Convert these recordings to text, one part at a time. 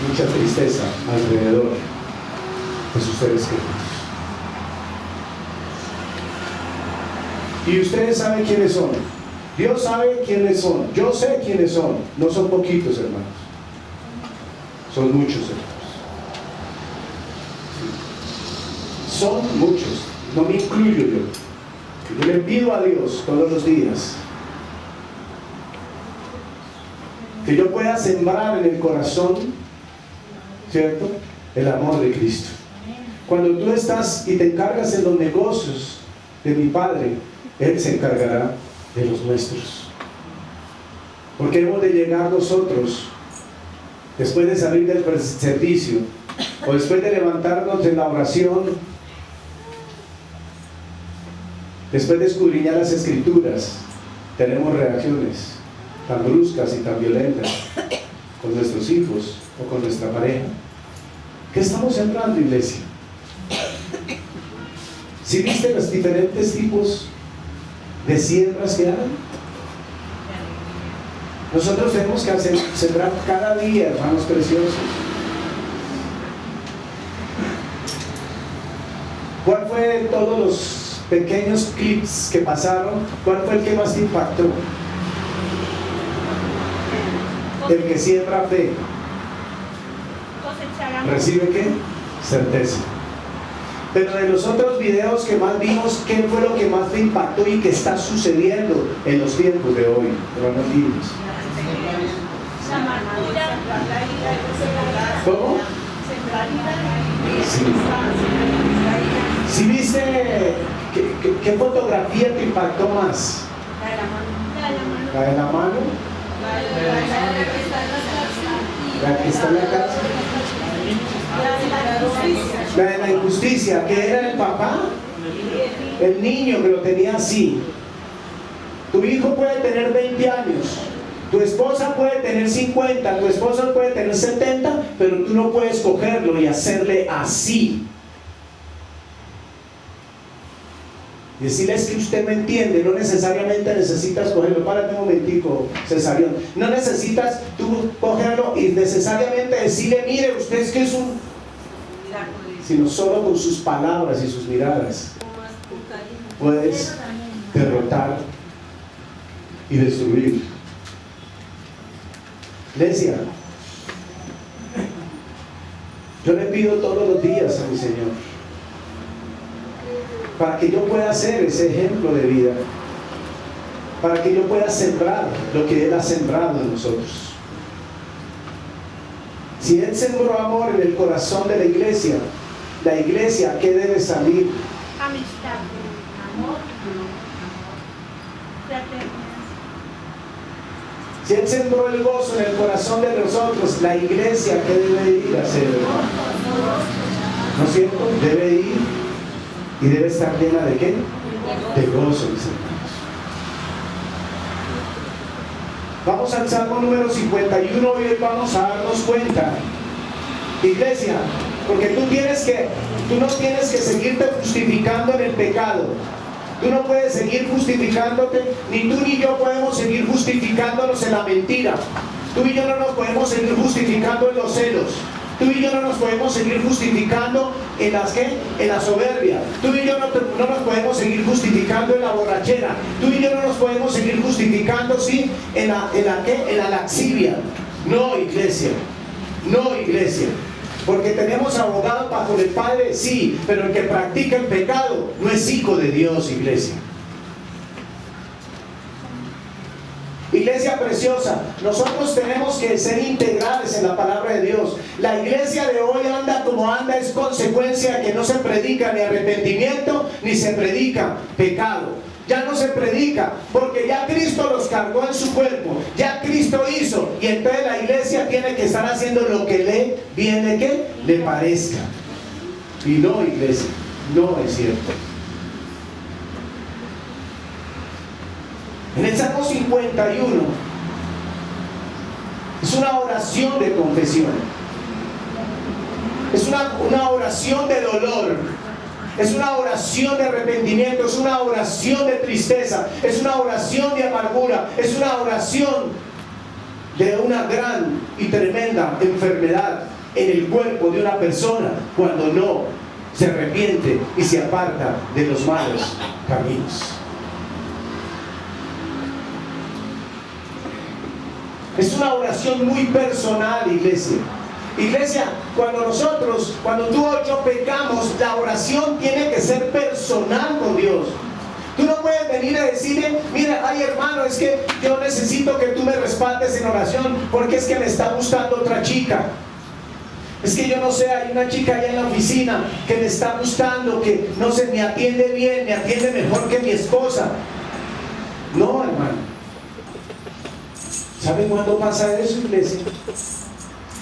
mucha tristeza alrededor de sus seres queridos. Y ustedes saben quiénes son. Dios sabe quiénes son. Yo sé quiénes son. No son poquitos, hermanos. Son muchos, hermanos. Sí. Son muchos. No me incluyo yo. Yo le pido a Dios todos los días que yo pueda sembrar en el corazón, ¿cierto?, el amor de Cristo. Cuando tú estás y te encargas en los negocios de mi Padre, Él se encargará de los nuestros. Porque hemos de llegar nosotros, después de salir del servicio, o después de levantarnos de la oración, después de escudriñar las Escrituras, tenemos reacciones tan bruscas y tan violentas con nuestros hijos o con nuestra pareja. ¿Qué estamos sembrando, iglesia? ¿Sí viste los diferentes tipos de siembras que hay? Nosotros tenemos que sembrar cada día, hermanos preciosos. ¿Cuál fue de todos los pequeños clips que pasaron? ¿Cuál fue el que más te impactó? El que siembra fe. ¿Recibe qué? Certeza. Pero de los otros videos que más vimos, ¿qué fue lo que más te impactó y que está sucediendo en los tiempos de hoy, hermanos niños? ¿Cómo? Sí. ¿Sí viste qué fotografía te impactó más? La de la mano. La que está en la casa. La de la injusticia, que era el papá, el niño que lo tenía así. Tu hijo puede tener 20 años, tu esposa puede tener 50, tu esposa puede tener 70, pero tú no puedes cogerlo y hacerle así. Y decirles que usted me entiende, no necesariamente necesitas cogerlo. Párate un momentico, Cesarión. No necesitas tú cogerlo y necesariamente decirle, mire, usted es que es un... Sino solo con sus palabras y sus miradas puedes derrotar y destruir. Iglesia, yo le pido todos los días a mi Señor para que yo pueda ser ese ejemplo de vida, para que yo pueda sembrar lo que Él ha sembrado en nosotros. Si Él sembró amor en el corazón de la iglesia, ¿qué debe salir? Amistad, amor, fraternidad. Si Él sembró el gozo en el corazón de nosotros, la iglesia, ¿qué debe ir a hacer? ¿No es cierto? Debe ir y debe estar llena ¿de qué? De gozo, mis hermanos. Vamos al Salmo número 51 y hoy vamos a darnos cuenta, iglesia, porque tú no tienes que seguirte justificando en el pecado. Tú no puedes seguir justificándote, ni tú ni yo podemos seguir justificándonos en la mentira. Tú y yo no nos podemos seguir justificando en los celos. Tú y yo no nos podemos seguir justificando en las ¿qué? En la soberbia. Tú y yo no nos podemos seguir justificando en la borrachera. Tú y yo no nos podemos seguir justificando, ¿sí? En la ¿qué? En la laxivia. No, iglesia. No, iglesia. Porque tenemos abogado bajo el Padre, sí, pero el que practica el pecado no es hijo de Dios, iglesia. Iglesia preciosa, nosotros tenemos que ser integrales en la palabra de Dios. La iglesia de hoy anda como anda, es consecuencia de que no se predica ni arrepentimiento, ni se predica pecado. Ya no se predica, porque ya Cristo los cargó en su cuerpo, ya Cristo hizo, y entonces la iglesia tiene que estar haciendo lo que le viene, que le parezca. Y no, iglesia, no es cierto. En el Salmo 51 es una oración de confesión, es una oración de dolor, es una oración de arrepentimiento, es una oración de tristeza, es una oración de amargura, es una oración de una gran y tremenda enfermedad en el cuerpo de una persona cuando no se arrepiente y se aparta de los malos caminos. Es una oración muy personal, iglesia. Iglesia, cuando tú o yo pecamos, la oración tiene que ser personal con Dios. Tú no puedes venir a decirle, mira, ay hermano, es que yo necesito que tú me respaldes en oración porque es que me está gustando otra chica. Es que yo no sé, hay una chica allá en la oficina que me está gustando, que no sé, me atiende bien, me atiende mejor que mi esposa. No, hermano. ¿Saben cuándo pasa eso, iglesia?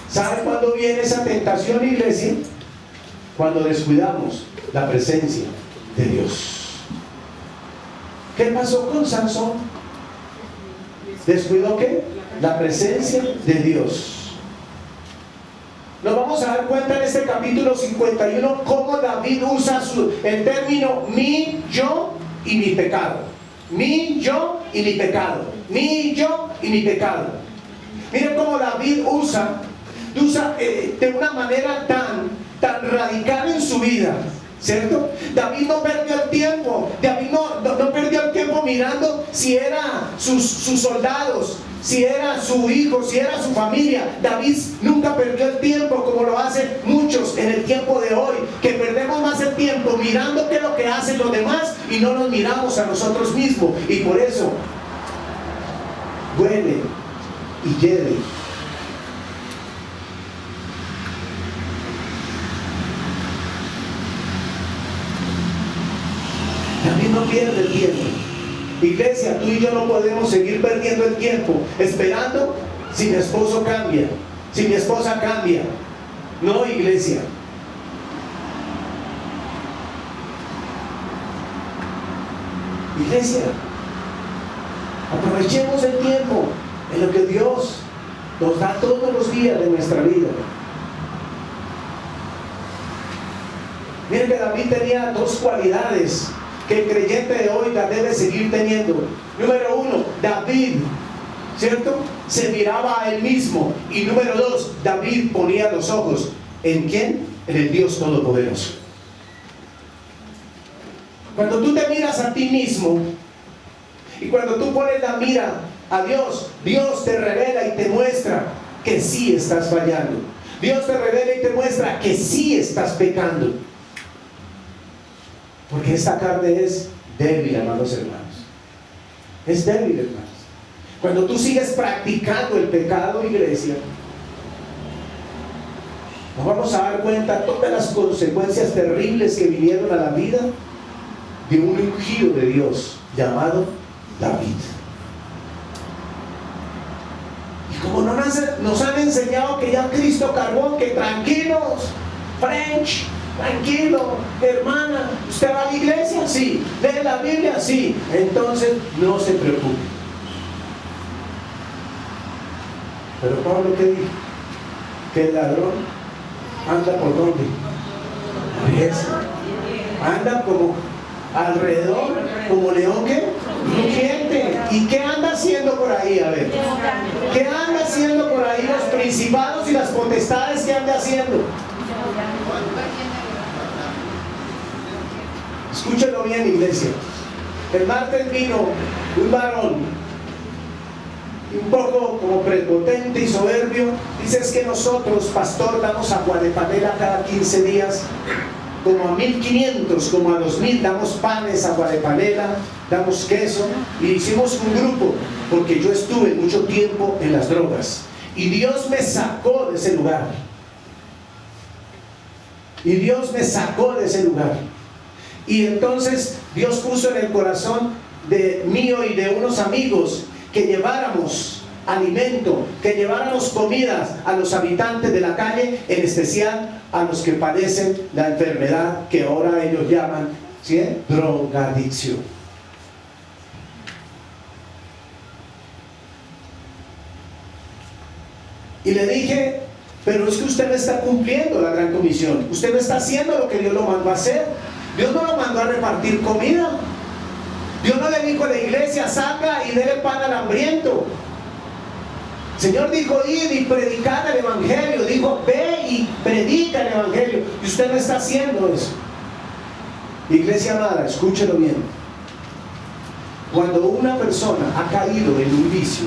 ¿Saben cuándo viene esa tentación, iglesia? Cuando descuidamos la presencia de Dios. ¿Qué pasó con Sansón? ¿Descuidó qué? La presencia de Dios. Nos vamos a dar cuenta en este capítulo 51 cómo David usa el término mi, yo y mi pecado. Mi, yo y mi pecado. Mi, yo y mi pecado. Miren cómo David usa de una manera tan radical en su vida, ¿cierto? David no perdió el tiempo. David no perdió el tiempo mirando si eran sus soldados, si era su hijo, si era su familia. David nunca perdió el tiempo como lo hacen muchos en el tiempo de hoy, que perdemos más el tiempo mirando qué es lo que hacen los demás y no nos miramos a nosotros mismos, y por eso duele y hiere. David no pierde el tiempo. Iglesia, tú y yo no podemos seguir perdiendo el tiempo esperando si mi esposo cambia, si mi esposa cambia. No, iglesia. Iglesia, aprovechemos el tiempo en lo que Dios nos da todos los días de nuestra vida. Miren que David tenía dos cualidades que el creyente de hoy la debe seguir teniendo. Número uno, David, ¿cierto?, se miraba a él mismo. Y número dos, David ponía los ojos ¿en quién? En el Dios Todopoderoso. Cuando tú te miras a ti mismo y cuando tú pones la mira a Dios, Dios te revela y te muestra que sí estás fallando. Dios te revela y te muestra que sí estás pecando. Porque esta carne es débil, amados hermanos. Es débil, hermanos. Cuando tú sigues practicando el pecado, iglesia, nos vamos a dar cuenta de todas las consecuencias terribles que vinieron a la vida de un ungido de Dios llamado David. Y como nos han enseñado que ya Cristo cargó, que tranquilos, French, tranquilo, hermana, ¿usted va a la iglesia? Sí. ¿Lee la Biblia? Sí. Entonces no se preocupe. Pero Pablo, ¿qué dijo? Que el ladrón anda por dónde? Por eso. Anda como alrededor, como león que rugiente. ¿Y qué anda haciendo por ahí? A ver, ¿qué anda haciendo por ahí los principados y las potestades que anda haciendo? Escúchenlo bien, iglesia. El martes vino un varón un poco como prepotente y soberbio. Dice: es que nosotros, pastor, damos agua de panela cada 15 días, como a 1500, como a 2000, damos panes, agua de panela, damos queso. Y hicimos un grupo, porque yo estuve mucho tiempo en las drogas y Dios me sacó de ese lugar. Y Dios me sacó de ese lugar. Y entonces Dios puso en el corazón mío y de unos amigos que lleváramos alimento, que lleváramos comidas a los habitantes de la calle, en especial a los que padecen la enfermedad que ahora ellos llaman, ¿sí?, drogadicción. Y le dije: pero es que usted no está cumpliendo la gran comisión, usted no está haciendo lo que Dios lo mandó a hacer. Dios no lo mandó a repartir comida. Dios no le dijo a la iglesia: salga y déle pan al hambriento. El Señor dijo, id y predicad el Evangelio. Dijo, ve y predica el Evangelio. Y usted no está haciendo eso. Iglesia amada, escúchelo bien. Cuando una persona ha caído en un vicio,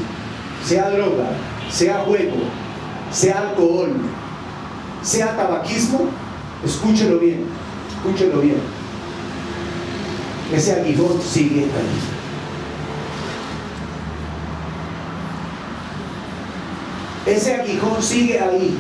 sea droga, sea juego, sea alcohol, sea tabaquismo, escúchelo bien, escúchelo bien. Ese aguijón sigue ahí. Ese aguijón sigue ahí.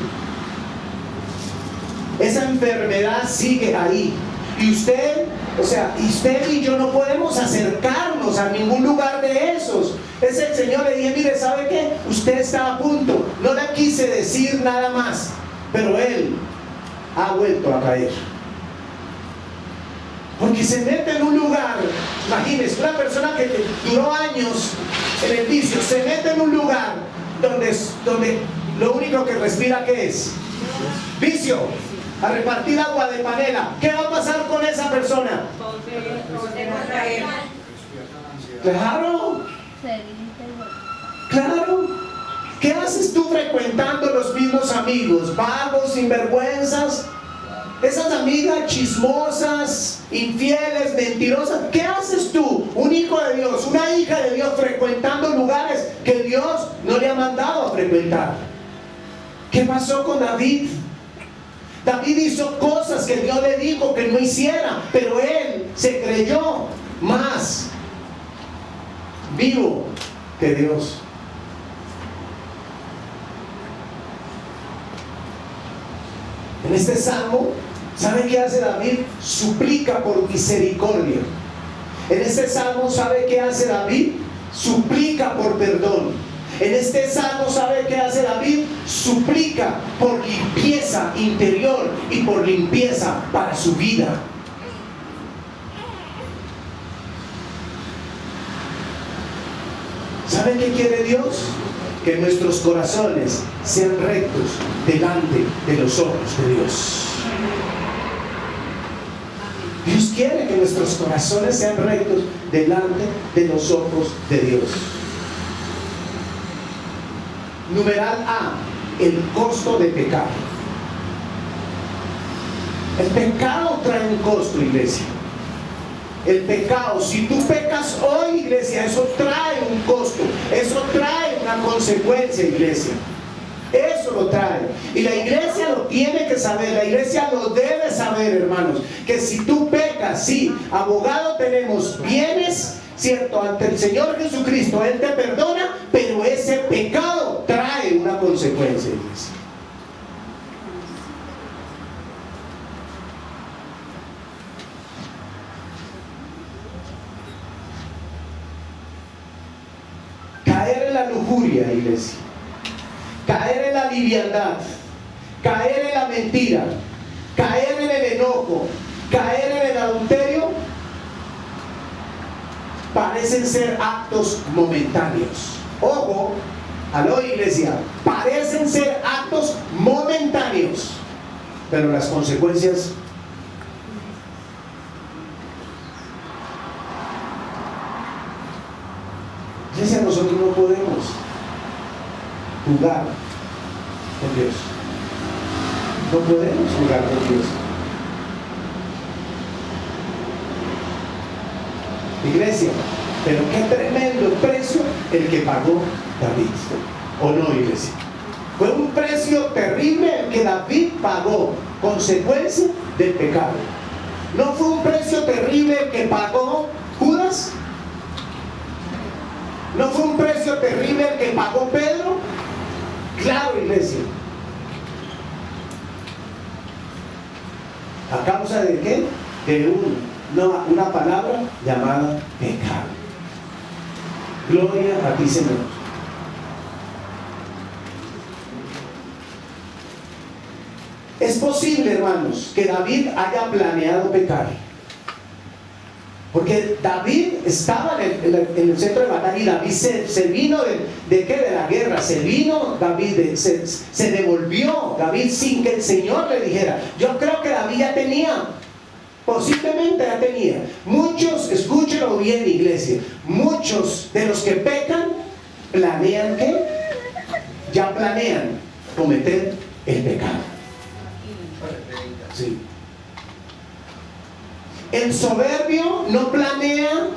Esa enfermedad sigue ahí. Y usted, usted y yo no podemos acercarnos a ningún lugar de esos. Es el Señor, le dije, mire, ¿sabe qué? Usted está a punto. No le quise decir nada más, pero Él ha vuelto a caer. Porque se mete en un lugar, imagínese, una persona que duró años en el vicio, se mete en un lugar donde lo único que respira, ¿qué es? Vicio. A repartir agua de panela. ¿Qué va a pasar con esa persona? Claro. Claro. ¿Qué haces tú frecuentando los mismos amigos? Vagos, sinvergüenzas. Esas amigas chismosas, infieles, mentirosas. ¿Qué haces tú, un hijo de Dios, una hija de Dios, frecuentando lugares que Dios no le ha mandado a frecuentar? ¿Qué pasó con David? David hizo cosas que Dios le dijo que no hiciera, pero él se creyó más vivo que Dios. En este salmo, ¿sabe qué hace David? Suplica por misericordia. En este salmo, ¿sabe qué hace David? Suplica por perdón. En este salmo, ¿sabe qué hace David? Suplica por limpieza interior y por limpieza para su vida. ¿Sabe qué quiere Dios? Que nuestros corazones sean rectos delante de los ojos de Dios. Dios quiere que nuestros corazones sean rectos delante de los ojos de Dios. Numeral A, el costo de pecar. El pecado trae un costo, iglesia. El pecado, si tú pecas hoy, iglesia, eso trae un costo, eso trae una consecuencia, iglesia. Eso lo trae. Y la iglesia lo tiene que saber, la iglesia lo debe saber, hermanos, que si tú pecas, sí, abogado tenemos, vienes, cierto, ante el Señor Jesucristo, Él te perdona, pero ese pecado trae una consecuencia, iglesia. Caer en la lujuria, iglesia, caer en la liviandad, caer en la mentira, caer en el enojo, caer en el adulterio, parecen ser actos momentáneos. Ojo, aló, iglesia, parecen ser actos momentáneos, pero las consecuencias iglesia, nosotros no podemos jugar con Dios. No podemos jugar con Dios. Iglesia, pero qué tremendo precio el que pagó David. ¿O no, iglesia? Fue un precio terrible el que David pagó, consecuencia del pecado. ¿No fue un precio terrible el que pagó Judas? ¿No fue un precio terrible el que pagó Pedro? Claro, iglesia. ¿A causa de qué? De una palabra llamada pecado. Gloria a ti, Señor. Es posible, hermanos, que David haya planeado pecar. Porque David estaba en el centro de batalla y David se vino ¿de qué? De la guerra. Se vino David, se devolvió David sin que el Señor le dijera. Yo creo que David ya tenía, posiblemente ya tenía. Muchos, escúchenlo bien, iglesia, muchos de los que pecan planean ¿qué? ya planean cometer el pecado. Sí. El soberbio no planea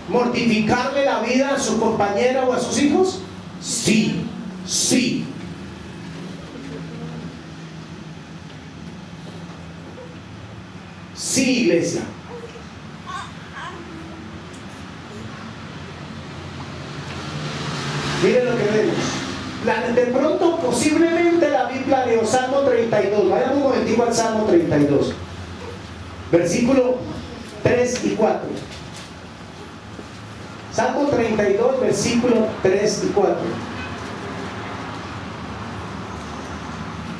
mortificarle la vida a su compañera o a sus hijos. Sí, sí. Sí, iglesia. Miren lo que vemos. De pronto, posiblemente David planeó Salmo 32. Vayan un momentico al Salmo 32. Versículo 3 y 4. Salmo 32, versículo 3 y 4.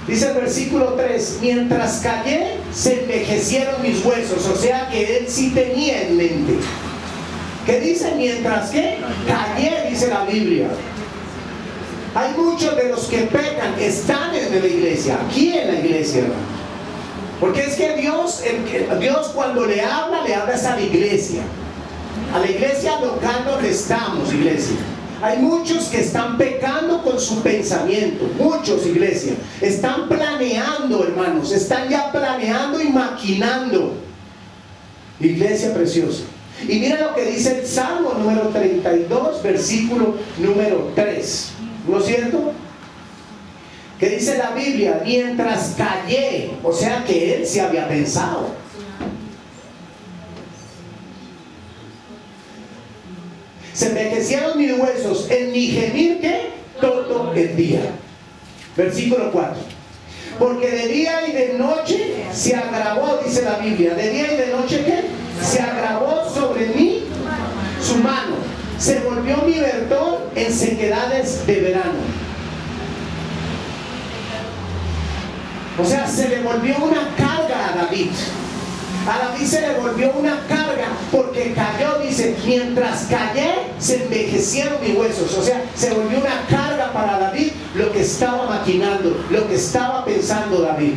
Dice el versículo 3: mientras callé, se envejecieron mis huesos. O sea que él sí tenía en mente. ¿Qué dice? Mientras que callé, dice la Biblia. Hay muchos de los que pecan, están en la iglesia, aquí en la iglesia, hermano. Porque es que Dios cuando le habla es a la iglesia. A la iglesia local donde estamos, iglesia. Hay muchos que están pecando con su pensamiento. Muchos, iglesia. Están planeando, hermanos. Están ya planeando y maquinando. Iglesia preciosa. Y mira lo que dice el Salmo número 32, versículo número 3. ¿No es cierto? Que dice la Biblia: mientras callé. O sea que él se había pensado. Se envejecieron mis huesos en mi gemir, ¿qué? Todo el día. Versículo 4. Porque de día y de noche se agravó, dice la Biblia. De día y de noche, ¿qué? Se agravó sobre mí su mano. Se volvió mi verdor en sequedades de verano. O sea, se le volvió una carga a David. A David se le volvió una carga porque cayó, dice, mientras callé se envejecieron mis huesos. O sea, se volvió una carga para David lo que estaba maquinando, lo que estaba pensando David.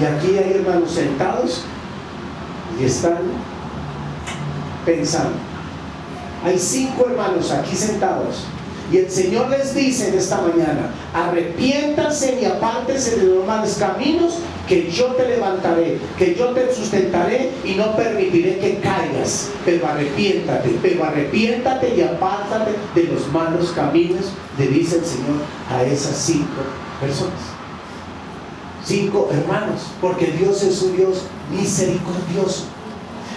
Y aquí hay hermanos sentados y están pensando. Hay 5 hermanos aquí sentados. Y el Señor les dice en esta mañana: arrepiéntanse y apártense de los malos caminos, que yo te levantaré, que yo te sustentaré y no permitiré que caigas. Pero arrepiéntate y apártate de los malos caminos, le dice el Señor a esas 5 personas. 5 hermanos, porque Dios es un Dios misericordioso.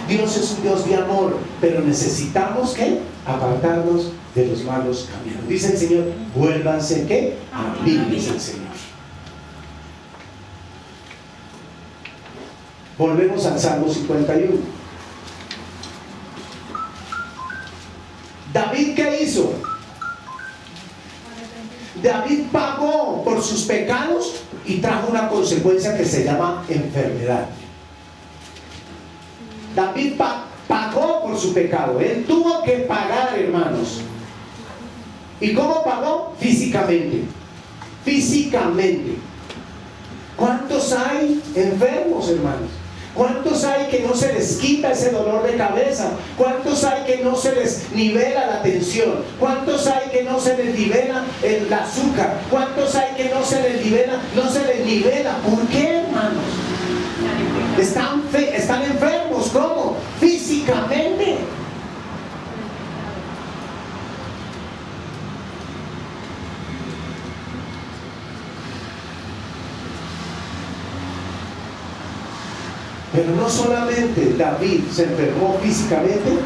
Dios es un Dios de amor, pero necesitamos ¿qué? Apartarnos de los malos caminos. Dice el Señor: vuélvanse ¿qué? A mí, dice el Señor. Volvemos al Salmo 51. David, ¿qué hizo? David pagó por sus pecados y trajo una consecuencia que se llama enfermedad. David pagó por su pecado. Él tuvo que pagar, hermanos. ¿Y cómo pagó? Físicamente. Físicamente. ¿Cuántos hay enfermos, hermanos? ¿Cuántos hay que no se les quita ese dolor de cabeza? ¿Cuántos hay que no se les nivela la tensión? ¿Cuántos hay que no se les nivela el azúcar? ¿Cuántos hay que no se les nivela? ¿Por qué, hermanos? Están enfermos. ¿Cómo? Físicamente. Pero no solamente David se enfermó físicamente,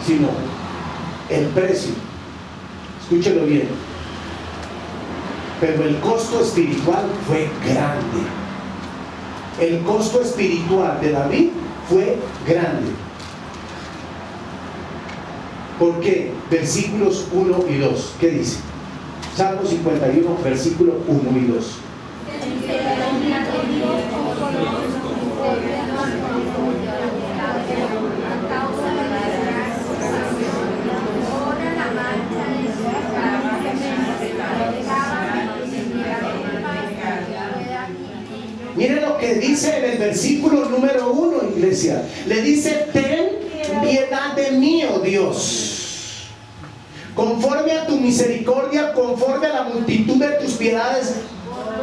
sino el precio. Escúchelo bien. Pero el costo espiritual fue grande. El costo espiritual de David fue grande. ¿Por qué? Versículos 1 y 2. ¿Qué dice? Salmo 51, versículos 1 y 2. Miren lo que dice en el versículo número 1, iglesia. Le dice: ten piedad de mí, oh Dios. conforme a tu misericordia, conforme a la multitud de tus piedades,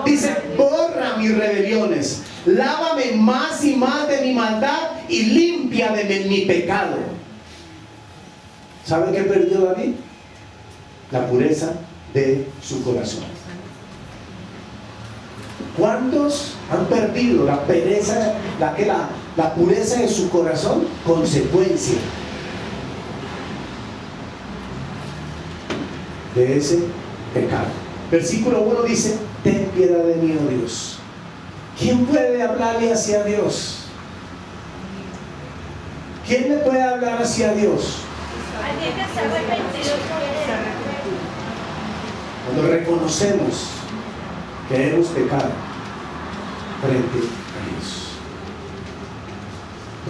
dice, borra mis rebeliones, lávame más y más de mi maldad y límpiame de mi pecado. ¿Sabe qué perdió David? La pureza de su corazón. ¿Cuántos han perdido la pereza, la pureza de su corazón? Consecuencia de ese pecado. Versículo 1 dice, ten piedad de mí, oh Dios. ¿Quién puede hablarle hacia Dios? ¿Quién le puede hablar hacia Dios? Alguien que se ha arrepentido. Cuando reconocemos que hemos pecado frente a Dios.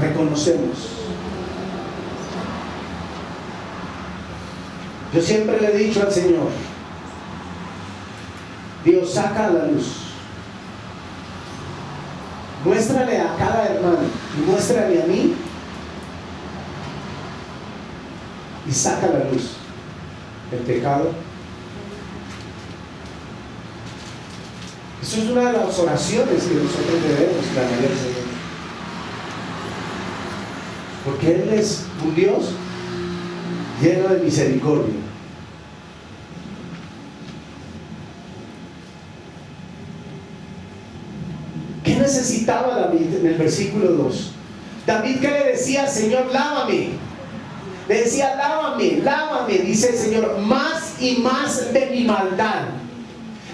Reconocemos. Yo siempre le he dicho al Señor, Dios, saca a la luz, muéstrale a cada hermano y muéstrale a mí, y saca a la luz el pecado. Eso es una de las oraciones que nosotros debemos planear, Señor, porque Él es un Dios lleno de misericordia. ¿Qué necesitaba David en el versículo 2? David, ¿qué le decía al Señor? Lávame. Le decía, lávame, lávame, dice el Señor, más y más de mi maldad.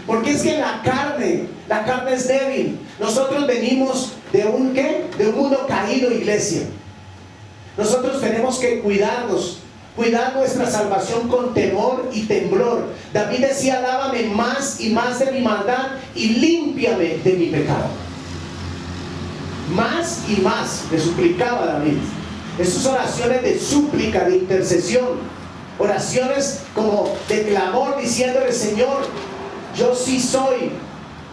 Porque es que la carne es débil. Nosotros venimos de un ¿qué? De un mundo caído, iglesia. Nosotros tenemos que cuidarnos, cuidar nuestra salvación con temor y temblor. David decía, lávame más y más de mi maldad y límpiame de mi pecado. Más y más, le suplicaba David. Esas oraciones de súplica, de intercesión, oraciones como de clamor, diciéndole, Señor, yo sí soy,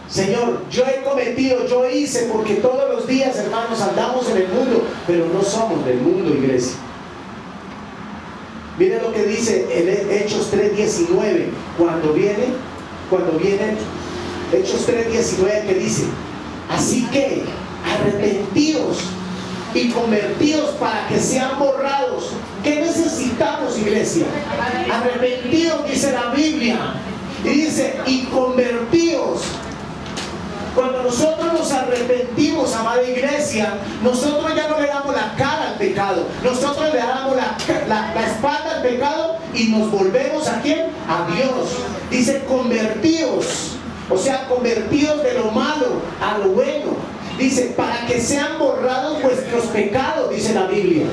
Señor, yo he cometido, yo hice, porque todos los días, hermanos, andamos en el mundo, pero no somos del mundo, iglesia. Miren lo que dice en Hechos 3:19, cuando viene Hechos 3:19, que dice, así que arrepentidos y convertidos para que sean borrados. ¿Qué necesitamos, iglesia? Arrepentidos, dice la Biblia. Y dice, y convertidos. Cuando nosotros nos arrepentimos, amada iglesia, nosotros ya no le damos la cara al pecado. Nosotros le damos la espalda al pecado y nos volvemos ¿a quién? A Dios. Dice, convertidos. O sea, convertidos de lo malo a lo bueno. Dice, para que sean borrados vuestros pecados, dice la Biblia.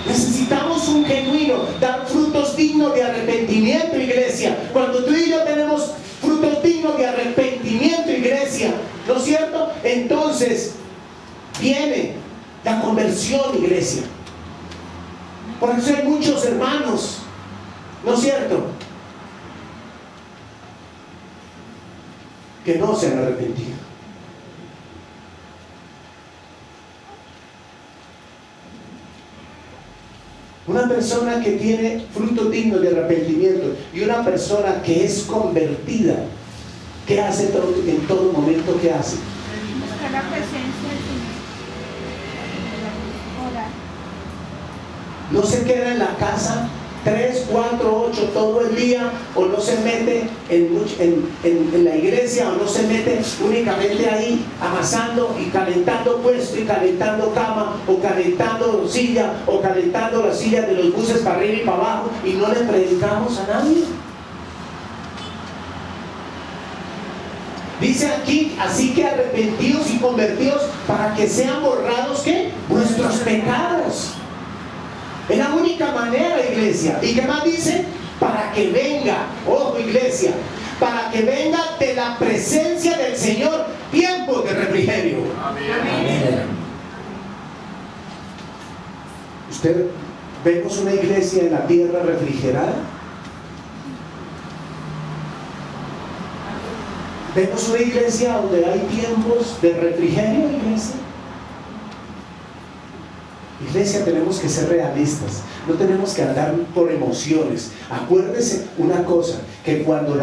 Necesitamos un genuino, dar frutos dignos de arrepentimiento, iglesia. Cuando tú y yo tenemos frutos dignos de arrepentimiento, iglesia, ¿no es cierto? Entonces viene la conversión, iglesia. Por eso hay muchos hermanos, ¿no es cierto?, que no se han arrepentido. Una persona que tiene fruto digno de arrepentimiento y una persona que es convertida, ¿qué hace en todo momento? ¿Qué hace? Buscar la presencia del Señor. Orar. No se queda en la casa 3, 4, 8 todo el día, o no se mete en la iglesia, o no se mete únicamente ahí amasando y calentando puesto y calentando cama, o calentando silla, o calentando las sillas de los buses para arriba y para abajo, y no le predicamos a nadie. Dice aquí, así que arrepentidos y convertidos para que sean borrados ¿qué? Vuestros pecados. Es la única manera, iglesia. ¿Y qué más dice? Para que venga, ojo, iglesia, para que venga de la presencia del Señor tiempo de refrigerio. Amén. ¿Usted vemos una iglesia en la tierra refrigerada? ¿Vemos una iglesia donde hay tiempos de refrigerio, iglesia? Iglesia, tenemos que ser realistas, no tenemos que andar por emociones. Acuérdese una cosa, que cuando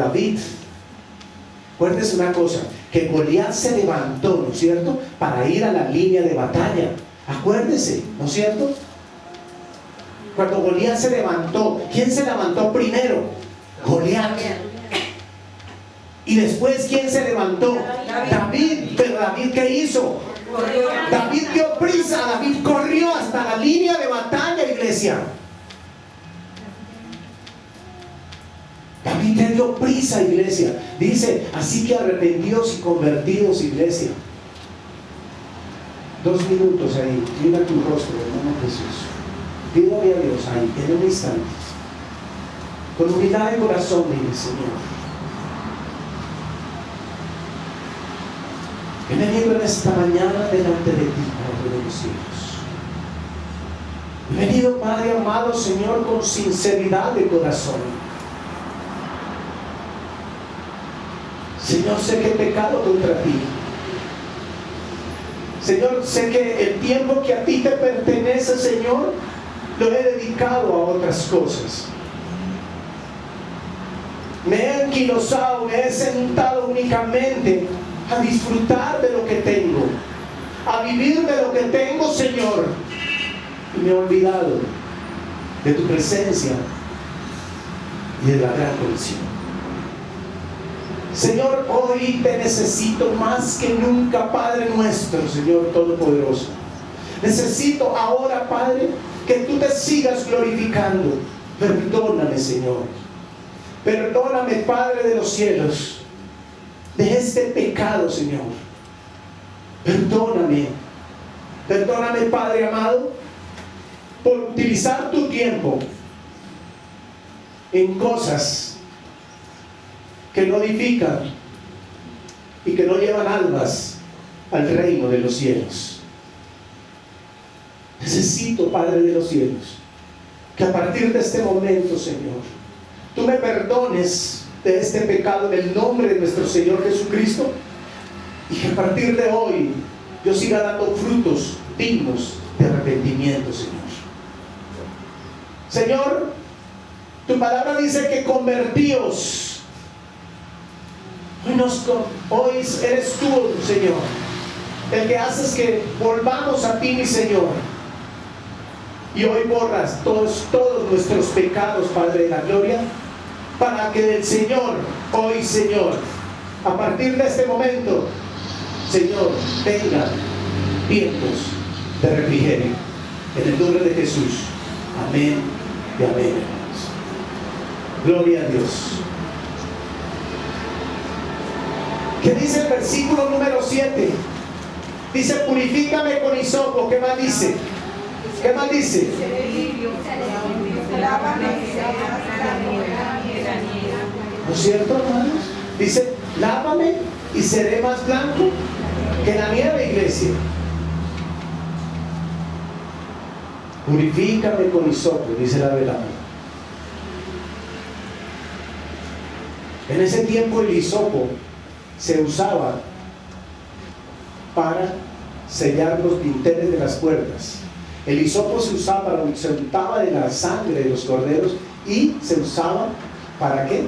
acuérdese una cosa, que Goliat se levantó, ¿no es cierto?, para ir a la línea de batalla. Acuérdese, ¿no es cierto? Cuando Goliat se levantó, ¿quién se levantó primero? Goliat. Y después, ¿quién se levantó? David. Pero David, ¿qué hizo? David dio prisa, David corrió hasta la línea de batalla, iglesia. David le dio prisa, iglesia. Dice, así que arrepentidos y convertidos, iglesia. 2 minutos ahí, mira tu rostro, hermano Jesús. Pídale a Dios ahí, en un instante. Con humildad de corazón, dile, Señor. He venido en esta mañana delante de ti, Padre de los cielos. He venido, Padre amado, Señor, con sinceridad de corazón. Señor, sé que he pecado contra ti. Señor, sé que el tiempo que a ti te pertenece, Señor, lo he dedicado a otras cosas. Me he enquilosado, me he sentado únicamente a disfrutar de lo que tengo, a vivir de lo que tengo, Señor, y me he olvidado de tu presencia y de la gran comisión. Señor, hoy te necesito más que nunca, Padre nuestro, Señor Todopoderoso. Necesito ahora, Padre, que tú te sigas glorificando. Perdóname, Señor. Perdóname, Padre de los cielos, de este pecado, Señor. Perdóname. Perdóname, Padre amado, por utilizar tu tiempo en cosas que no edifican y que no llevan almas al reino de los cielos. Necesito, Padre de los cielos, que a partir de este momento, Señor, tú me perdones de este pecado en el nombre de nuestro Señor Jesucristo, y que a partir de hoy yo siga dando frutos dignos de arrepentimiento, Señor. Señor, tu palabra dice que convertíos. Hoy eres tú, Señor, el que haces que volvamos a ti, mi Señor. Y hoy borras todos nuestros pecados, Padre de la gloria, para que el Señor, hoy, Señor, a partir de este momento, Señor, tenga tiempos de refrigerio. En el nombre de Jesús. Amén y amén, hermanos. Gloria a Dios. ¿Qué dice el versículo número 7? Dice, purifícame con hisopo. ¿Qué más dice? ¿Qué más dice? ¿No es cierto, hermanos? Dice, lávame y seré más blanco que la nieve, iglesia. Purifícame con hisopo, dice la velada. En ese tiempo el hisopo se usaba para sellar los dinteles de las puertas. El hisopo se usaba se untaba de la sangre de los corderos y se usaba ¿para qué?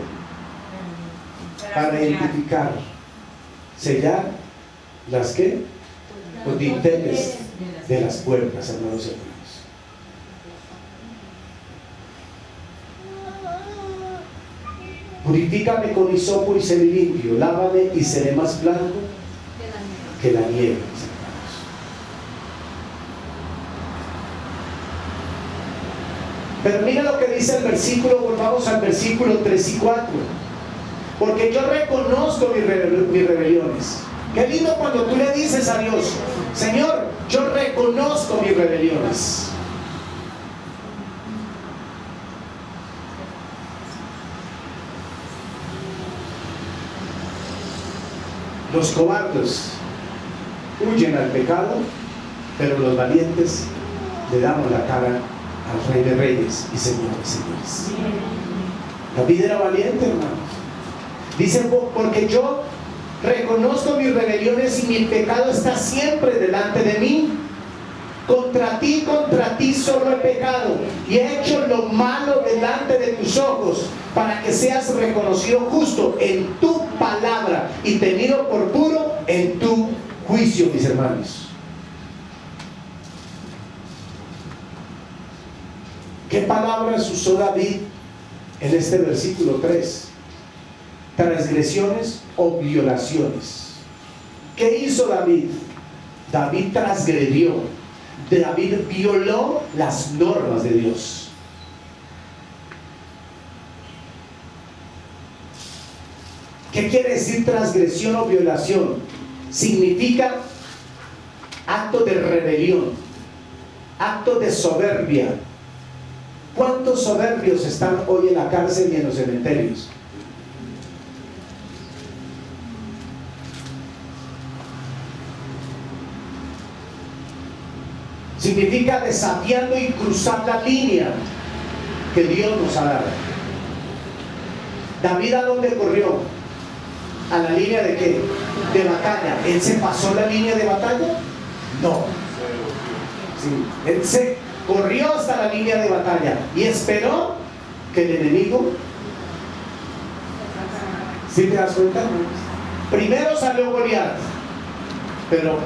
Para identificar, sellar las ¿qué? Los dinteles de las puertas, hermanos y hermanas. Purifícame con hisopo y seré limpio, lávame y seré más blanco que la nieve. Pero mira lo que dice el versículo, volvamos al versículo 3 y 4. Porque yo reconozco mis rebeliones. Qué lindo cuando tú le dices a Dios, Señor, yo reconozco mis rebeliones. Los cobardes huyen al pecado, pero los valientes le damos la cara al Rey de Reyes y Señores de Señores. David era valiente, hermanos. Dice, porque yo reconozco mis rebeliones y mi pecado está siempre delante de mí. contra ti solo he pecado y he hecho lo malo delante de tus ojos, para que seas reconocido justo en tu palabra y tenido por puro en tu juicio, mis hermanos. ¿Qué palabras usó David en este versículo 3? Transgresiones o violaciones. ¿Qué hizo David? David transgredió. David violó las normas de Dios. ¿Qué quiere decir transgresión o violación? Significa acto de rebelión, acto de soberbia. ¿Cuántos soberbios están hoy en la cárcel y en los cementerios? Significa desafiando y cruzar la línea que Dios nos ha dado. ¿David a dónde corrió? ¿A la línea de qué? De batalla. ¿Él se pasó la línea de batalla? No. Sí. Él se corrió hasta la línea de batalla y esperó que el enemigo... ¿Sí te das cuenta? Primero salió Goliat, pero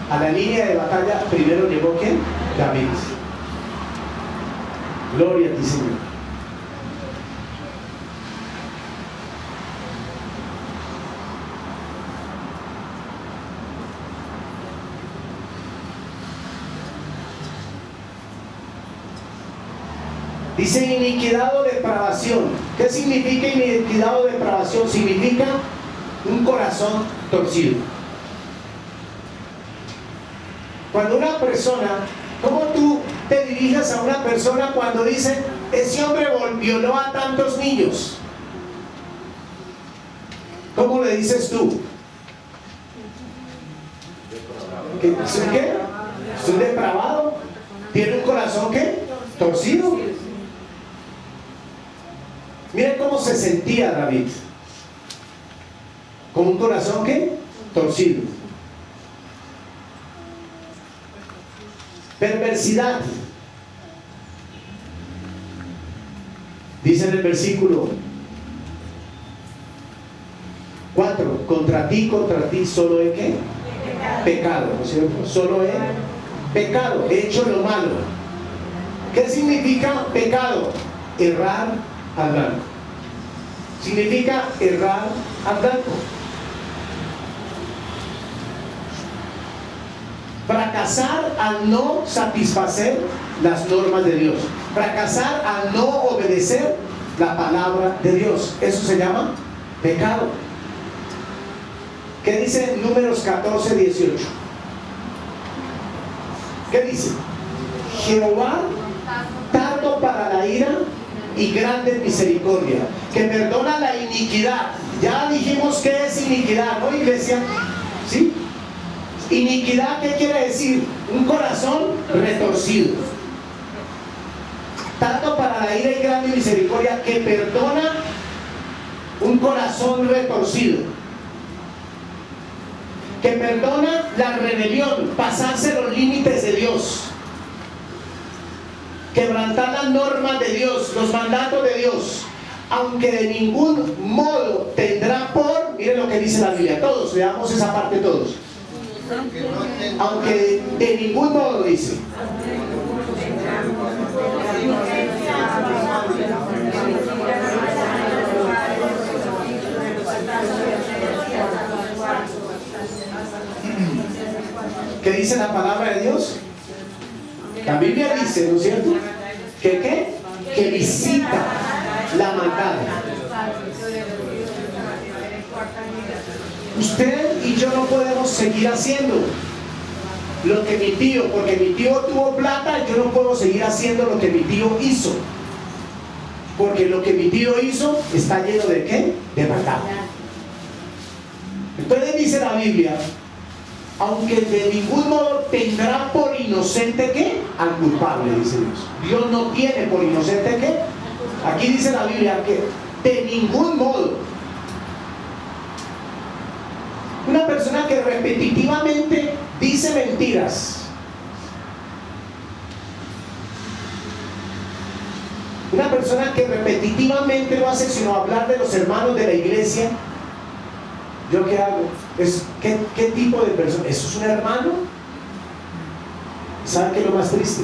a la línea de batalla primero llegó ¿quién? David. Gloria a ti, Señor. Dice iniquidad o depravación. ¿Qué significa iniquidad o depravación? Significa un corazón torcido. Cuando una persona, ¿cómo tú te diriges a una persona cuando dice, ese hombre violó a tantos niños? ¿Cómo le dices tú? ¿Qué? ¿Es un depravado? ¿Tiene un corazón qué? Torcido. Miren cómo se sentía David. Con un corazón qué? Torcido. Perversidad. Dice en el versículo 4, contra ti solo he ¿qué? Pecado, ¿no es cierto? Solo he pecado, he hecho lo malo. ¿Qué significa pecado? Errar al blanco. Significa errar al blanco. Fracasar al no satisfacer las normas de Dios. Fracasar al no obedecer la palabra de Dios. Eso se llama pecado. ¿Qué dice Números 14, 18? ¿Qué dice? Jehová tardo para la ira y grande en misericordia, que perdona la iniquidad. Ya dijimos que es iniquidad, ¿no, iglesia? ¿Sí? Iniquidad, ¿qué quiere decir? Un corazón retorcido. Tanto para la ira y grande misericordia, que perdona un corazón retorcido, que perdona la rebelión, pasarse los límites de Dios, quebrantar las normas de Dios, los mandatos de Dios, aunque de ningún modo tendrá por, miren lo que dice la Biblia, todos, veamos esa parte todos. Aunque de ningún modo, dice. ¿Qué dice la palabra de Dios? La Biblia dice, ¿no es cierto? ¿Que qué? Que visita la maldad. Usted y yo no podemos seguir haciendo lo que mi tío, porque mi tío tuvo plata, yo no puedo seguir haciendo lo que mi tío hizo, porque lo que mi tío hizo está lleno de ¿qué? De maldad. Entonces dice la Biblia, aunque de ningún modo tendrá por inocente ¿qué? Al culpable, dice Dios. Dios no tiene por inocente ¿qué? Aquí dice la Biblia que de ningún modo. Una persona que repetitivamente dice mentiras, persona que repetitivamente no hace sino hablar de los hermanos de la iglesia, ¿yo qué hago? ¿Qué tipo de persona? ¿Eso es un hermano? ¿Saben qué es lo más triste?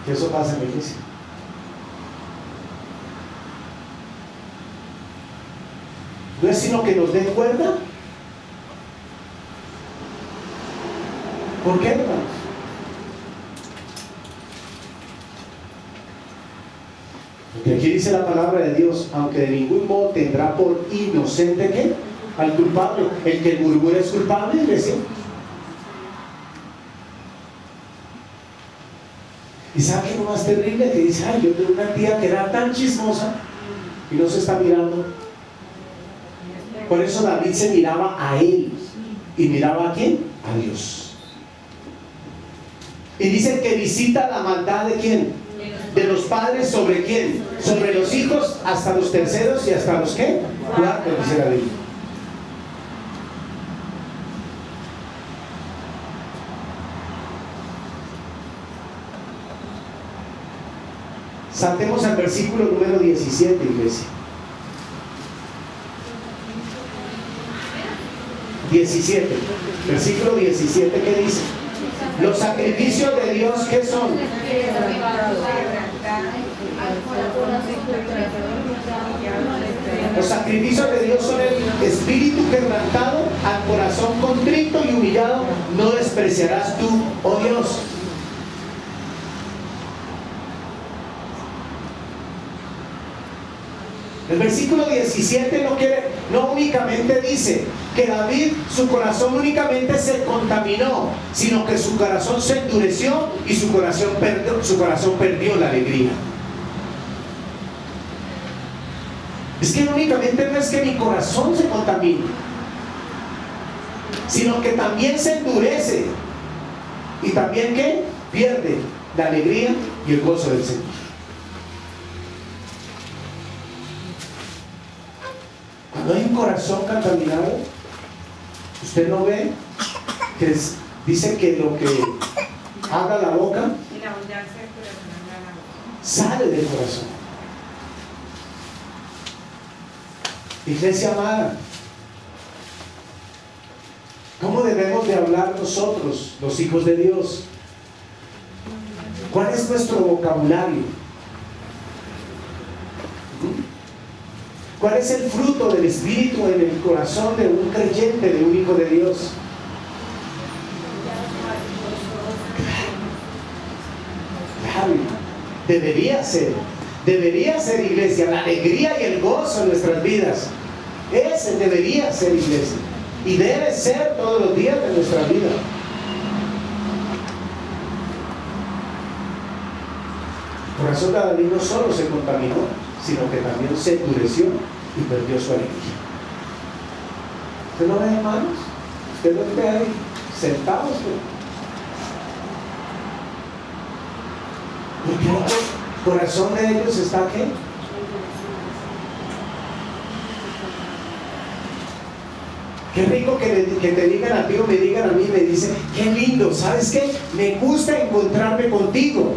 Que eso pasa en la iglesia. No es sino que nos den cuerda. ¿Por qué, hermanos? Porque aquí dice la palabra de Dios, aunque de ningún modo tendrá por inocente ¿qué? Al culpable. El que murmura es culpable, iglesia. ¿Y sabe qué es lo más terrible? Que dice, ay, yo tengo una tía que era tan chismosa y no se está mirando. Por eso David se miraba a él. ¿Y miraba a quién? A Dios. Y dice que visita la maldad de quién? De los padres, ¿sobre quién? Sobre los hijos, hasta los terceros y hasta los ¿qué? Cuartos, dice la Biblia. Saltemos al versículo número 17, iglesia. 17, versículo 17, ¿qué dice? Los sacrificios de Dios, ¿qué son? Los sacrificios de Dios son el espíritu quebrantado, al corazón contrito y humillado, no despreciarás tú, oh Dios. El versículo 17 no únicamente dice que David, su corazón únicamente se contaminó, sino que su corazón se endureció y su corazón perdió la alegría. Es que únicamente no es que mi corazón se contamine, sino que también se endurece y también que pierde la alegría y el gozo del Señor. Cuando hay un corazón contaminado, usted no ve que dice que lo que habla la boca sale del corazón. Iglesia amada, ¿cómo debemos de hablar nosotros, los hijos de Dios? ¿Cuál es nuestro vocabulario? ¿Cuál es el fruto del Espíritu en el corazón de un creyente, de un hijo de Dios? Claro, debería ser iglesia, la alegría y el gozo en nuestras vidas. Ese debería ser iglesia y debe ser todos los días de nuestra vida. El corazón de David no solo se contaminó, sino que también se endureció y perdió su alegría. ¿Usted no ve, hermanos? ¿Usted no ve ahí sentados? Porque el corazón de ellos está ¿qué? Qué rico que te digan a ti o me digan a mí, me dicen, qué lindo, ¿sabes qué? Me gusta encontrarme contigo.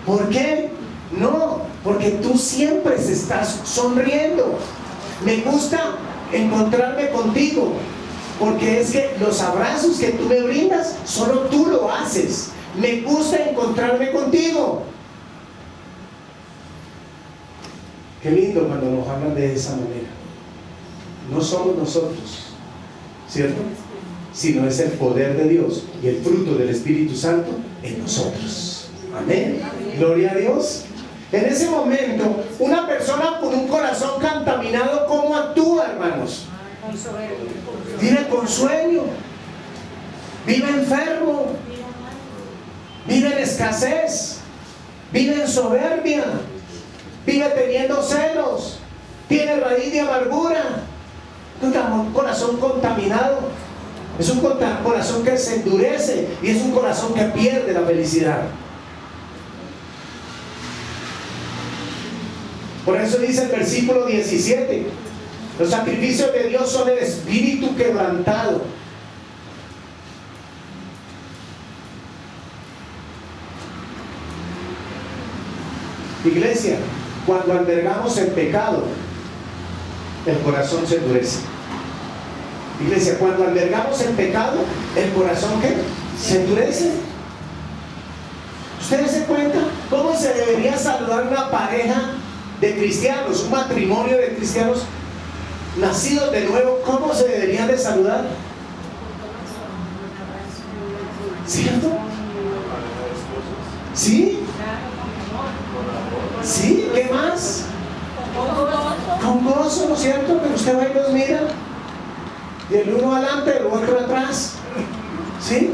¿Por qué? No, porque tú siempre estás sonriendo. Me gusta encontrarme contigo, porque es que los abrazos que tú me brindas, solo tú lo haces. Me gusta encontrarme contigo. Qué lindo cuando nos hablan de esa manera. No somos nosotros, ¿cierto? Sino es el poder de Dios y el fruto del Espíritu Santo en nosotros. Amén. Gloria a Dios. En ese momento, una persona con un corazón contaminado, ¿cómo actúa, hermanos? Vive con sueño, vive enfermo, vive en escasez, vive en soberbia, vive teniendo celos, tiene raíz de amargura. Un corazón contaminado es un corazón que se endurece y es un corazón que pierde la felicidad. Por eso dice el versículo 17: los sacrificios de Dios son el espíritu quebrantado. Iglesia, cuando albergamos el pecado, el corazón se endurece. Iglesia, cuando albergamos el pecado, el corazón ¿qué? Se endurece. ¿Ustedes se cuentan cómo se debería saludar una pareja de cristianos, un matrimonio de cristianos nacidos de nuevo? ¿Cómo se deberían de saludar? ¿Cierto? ¿Sí? ¿Sí? ¿Qué más? Con gozo, ¿no es cierto? Pero usted va y los mira, y el uno adelante, el otro atrás. ¿Sí?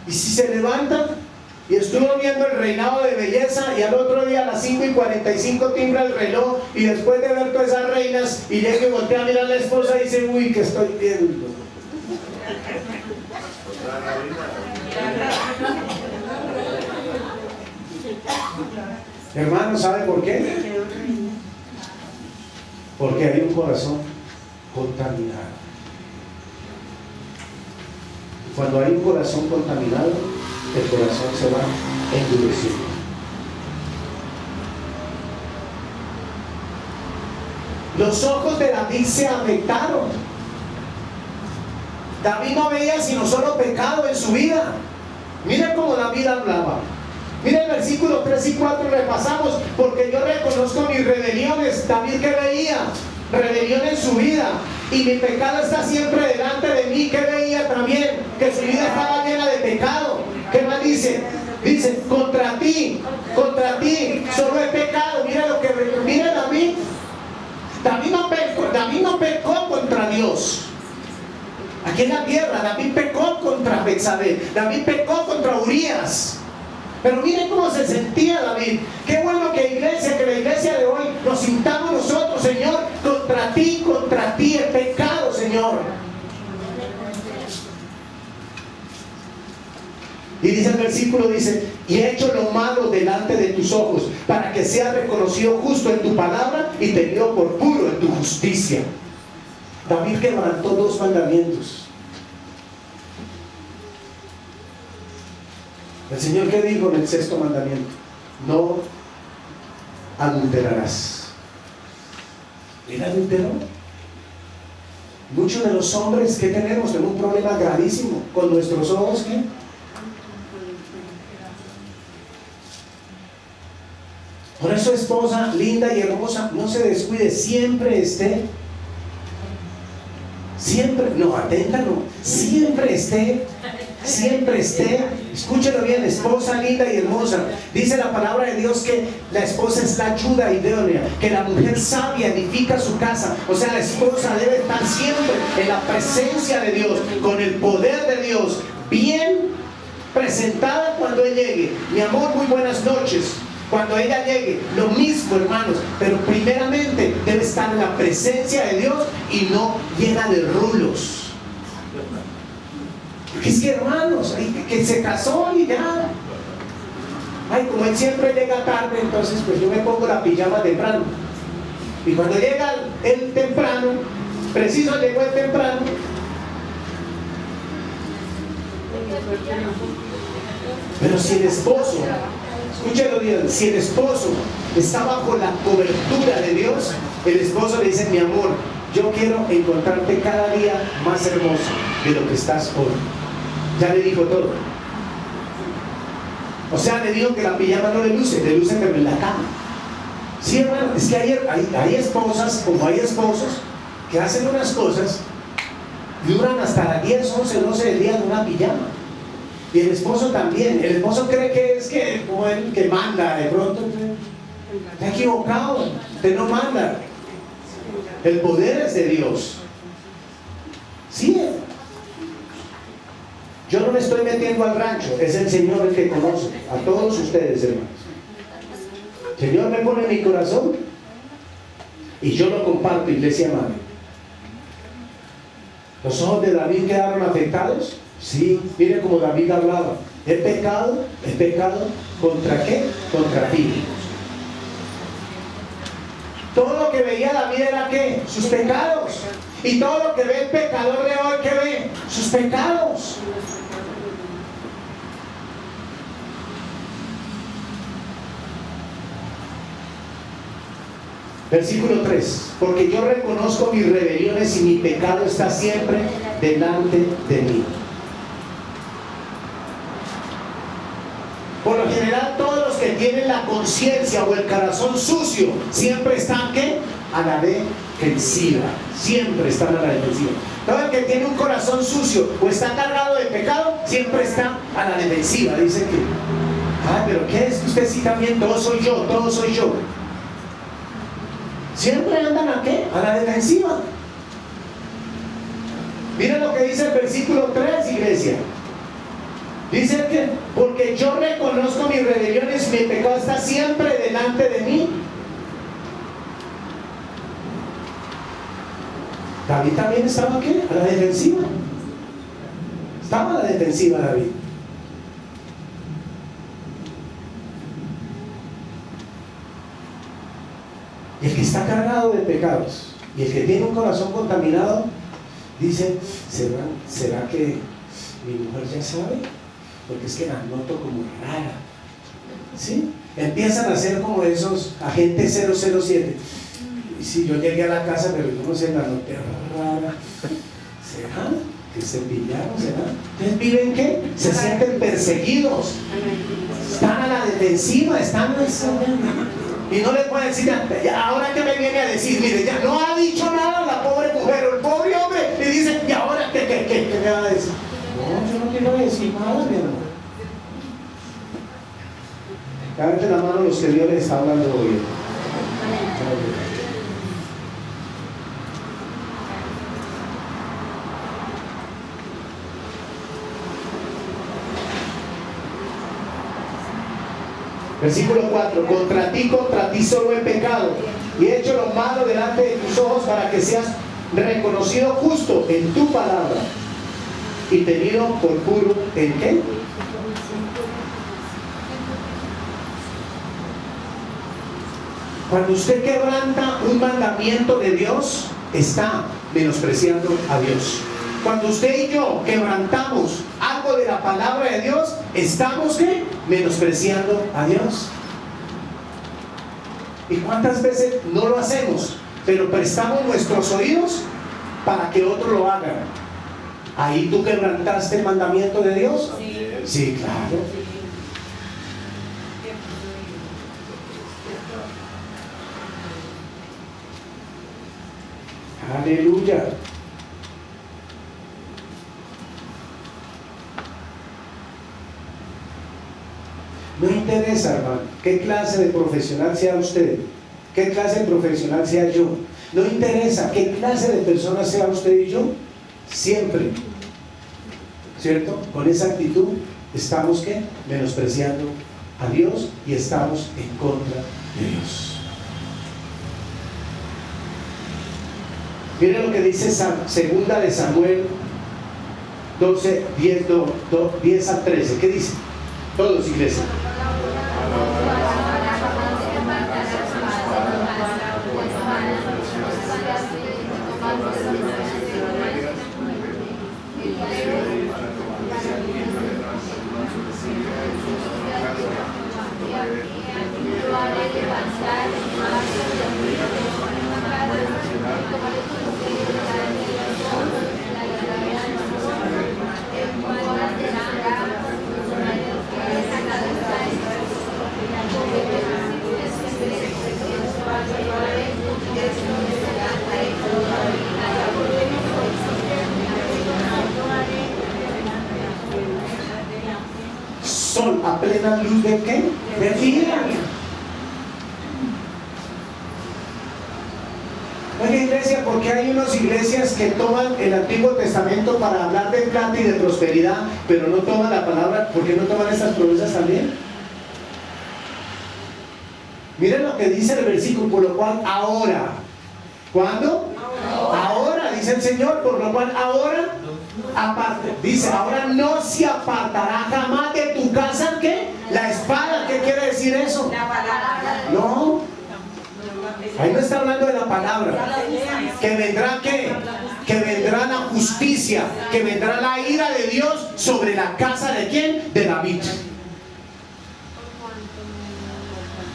Y si se levantan y estuvo viendo el reinado de belleza y al otro día a las 5:45 timbra el reloj y después de ver todas esas reinas y llega y voltea a mirar a la esposa y dice, uy, ¿qué estoy viendo? Hermano, ¿sabe por qué? Porque hay un corazón contaminado. Cuando hay un corazón contaminado, el corazón se va endureciendo. Los ojos de David se afectaron. David no veía sino solo pecado en su vida. Miren cómo David hablaba. Miren el versículo 3 y 4, repasamos, porque yo reconozco mis rebeliones. David, ¿qué veía? Rebelión en su vida, y mi pecado está siempre delante de mí. ¿Qué veía también? Que su vida estaba llena de pecado. ¿Qué más dice? Dice, contra ti solo he pecado. Mira lo que mira David. David no pecó contra Dios. Aquí en la tierra, David pecó contra Betsabé, David pecó contra Urías. Pero miren cómo se sentía David. Qué bueno que la iglesia de hoy nos sintamos nosotros, Señor, contra ti el pecado, Señor. Y dice el versículo, dice, y he hecho lo malo delante de tus ojos, para que seas reconocido justo en tu palabra y tenido por puro en tu justicia. David quebrantó 2 mandamientos. El Señor, ¿qué dijo en el 6º mandamiento? No adulterarás. ¿Él adulteró? Muchos de los hombres que tenemos un problema gravísimo con nuestros ojos. ¿Qué? Por eso, esposa linda y hermosa, no se descuide, siempre esté, escúchelo bien, esposa linda y hermosa. Dice la palabra de Dios que la esposa es la ayuda idónea, que la mujer sabia edifica su casa. O sea, la esposa debe estar siempre en la presencia de Dios, con el poder de Dios, bien presentada cuando Él llegue. Mi amor, muy buenas noches. Cuando ella llegue, lo mismo, hermanos, pero primeramente debe estar en la presencia de Dios y no llena de rulos. Porque es que, hermanos, que se casó y ya. Ay, como él siempre llega tarde, entonces pues yo me pongo la pijama temprano. Y cuando llega él temprano, preciso llegó él temprano, pero si el esposo, escúchelo bien, si el esposo está bajo la cobertura de Dios, el esposo le dice, mi amor, yo quiero encontrarte cada día más hermoso de lo que estás hoy. Ya le dijo todo. O sea, le dijo que la pijama no le luce pero en la cama. Sí, hermano, es que hay esposas como hay esposos que hacen unas cosas y duran hasta las 10, 11, 12 días en una pijama. Y el esposo también. El esposo cree que es que como él que manda, de pronto está equivocado. Usted no manda. El poder es de Dios. Sí. Yo no me estoy metiendo al rancho, es el Señor el que conoce a todos ustedes, hermanos. El Señor me pone en mi corazón y yo lo comparto, iglesia amada. ¿Los ojos de David quedaron afectados? Sí, mire cómo David hablaba. ¿Es pecado? ¿Contra qué? Contra ti. Todo lo que veía David era ¿qué? Sus pecados. Y todo lo que ve el pecador de hoy, ¿qué ve? Sus pecados. Versículo 3. Porque yo reconozco mis rebeliones y mi pecado está siempre delante de mí. Por lo general, todos los que tienen la conciencia o el corazón sucio siempre están, ¿qué? A la defensiva. Siempre están a la defensiva. Todo el que tiene un corazón sucio o está cargado de pecado siempre está a la defensiva. Dice que, pero ¿qué es que usted sí también? Todo soy yo, todo soy yo. Siempre andan ¿a qué? A la defensiva. Miren lo que dice el versículo 3, iglesia. Dice que, porque yo reconozco mis rebeliones, mi pecado está siempre delante de mí. David también estaba ¿qué? A la defensiva. Estaba a la defensiva David. Y el que está cargado de pecados y el que tiene un corazón contaminado dice, ¿será que mi mujer ya sabe? Porque es que la noto como rara, ¿sí? Empiezan a ser como esos agentes 007. Y si yo llegué a la casa, pero yo no sé, la noté rara. ¿Será que se pillaron? ¿Será? ¿Ustedes viven qué? Se sienten perseguidos, están a la defensiva, están y no le pueden decir, ya, ahora que me viene a decir, mire, ya no ha dicho nada la pobre mujer o el pobre hombre, y dice, y ahora ¿qué me va a decir? No, yo no quiero decir nada, mi hermano. Cállate la mano los que Dios les está hablando hoy. Versículo 4. Contra ti solo he pecado y he hecho lo malo delante de tus ojos para que seas reconocido justo en tu palabra y tenido por puro en qué. Cuando usted quebranta un mandamiento de Dios, está menospreciando a Dios. Cuando usted y yo quebrantamos algo de la palabra de Dios, estamos ¿qué? Menospreciando a Dios. ¿Y cuántas veces no lo hacemos? Pero prestamos nuestros oídos para que otro lo haga. ¿Ahí tú quebrantaste el mandamiento de Dios? Sí, claro. Aleluya. No interesa, hermano, qué clase de profesional sea usted, qué clase de profesional sea yo. No interesa qué clase de persona sea usted y yo. Siempre, ¿cierto? Con esa actitud estamos ¿qué? Menospreciando a Dios y estamos en contra de Dios. Miren lo que dice segunda de Samuel 12, 10 a 13. ¿Qué dice? Todos, iglesia. Sol a plena luz de ¿qué? De vida. Oye, iglesia, ¿por qué hay unas iglesias que toman el Antiguo Testamento para hablar de plata y de prosperidad, pero no toman la palabra? ¿Por qué no toman estas promesas también? Miren lo que dice el versículo, por lo cual ahora. ¿Cuándo? Ahora, dice el Señor, por lo cual ahora aparte, dice, ahora no se apartará jamás de tu casa, ¿qué? La espada. ¿Qué quiere decir eso? La palabra. No, ahí no está hablando de la palabra. Que vendrá ¿qué? Que vendrá la justicia, que vendrá la ira de Dios sobre la casa de ¿quién? De David.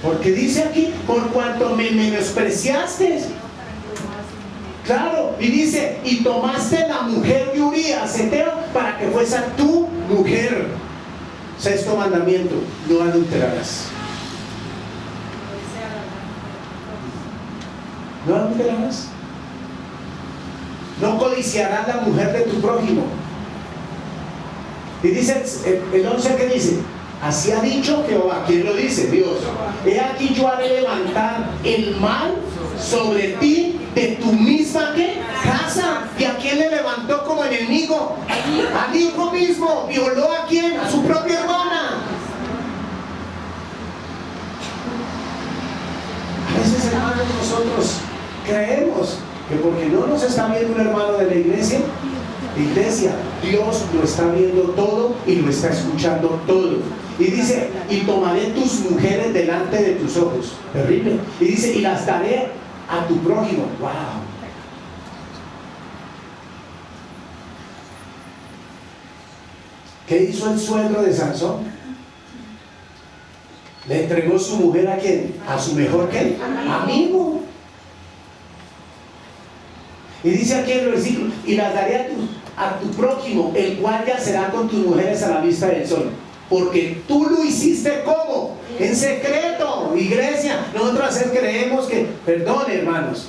Porque dice aquí, por cuanto me menospreciaste. Claro, y dice, y tomaste la mujer de Urías, heteo, para que fuese tu mujer. Sexto mandamiento, no adulterarás. No adulterarás. No codiciarás la mujer de tu prójimo. Y dice el 11 que dice, así ha dicho Jehová. ¿Quién lo dice? Dios. He aquí yo haré levantar el mal sobre ti de tu misma ¿qué? Casa. ¿Y a quién le levantó como enemigo? Al hijo mismo. ¿Violó a quién? A su propia hermana. A veces, hermanos, nosotros creemos que porque no nos está viendo un hermano de la iglesia, Dios lo está viendo todo y lo está escuchando todo. Y dice, y tomaré tus mujeres delante de tus ojos. Terrible. Y dice, y las daré a tu prójimo. Wow. ¿Qué hizo el suegro de Sansón? Le entregó su mujer a quién? A su mejor ¿qué? Amigo. Y dice aquí en el versículo, y las daré a tu prójimo, el cual yacerá con tus mujeres a la vista del sol. Porque tú lo hiciste ¿cómo? En secreto. Iglesia, nosotros a veces creemos que, perdone hermanos,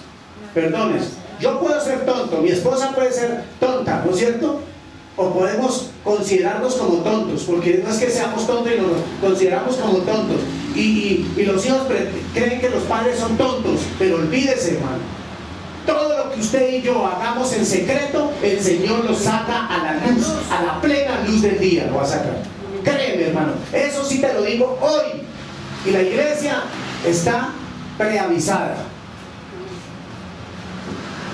perdones, yo puedo ser tonto, mi esposa puede ser tonta, ¿no es cierto? O podemos considerarnos como tontos, porque no es que seamos tontos y nos consideramos como tontos. Y los hijos creen que los padres son tontos, pero olvídese, hermano. Todo lo que usted y yo hagamos en secreto, el Señor lo saca a la luz, a la plena luz del día lo va a sacar. Créeme, hermano, eso sí te lo digo hoy. Y la iglesia está preavisada.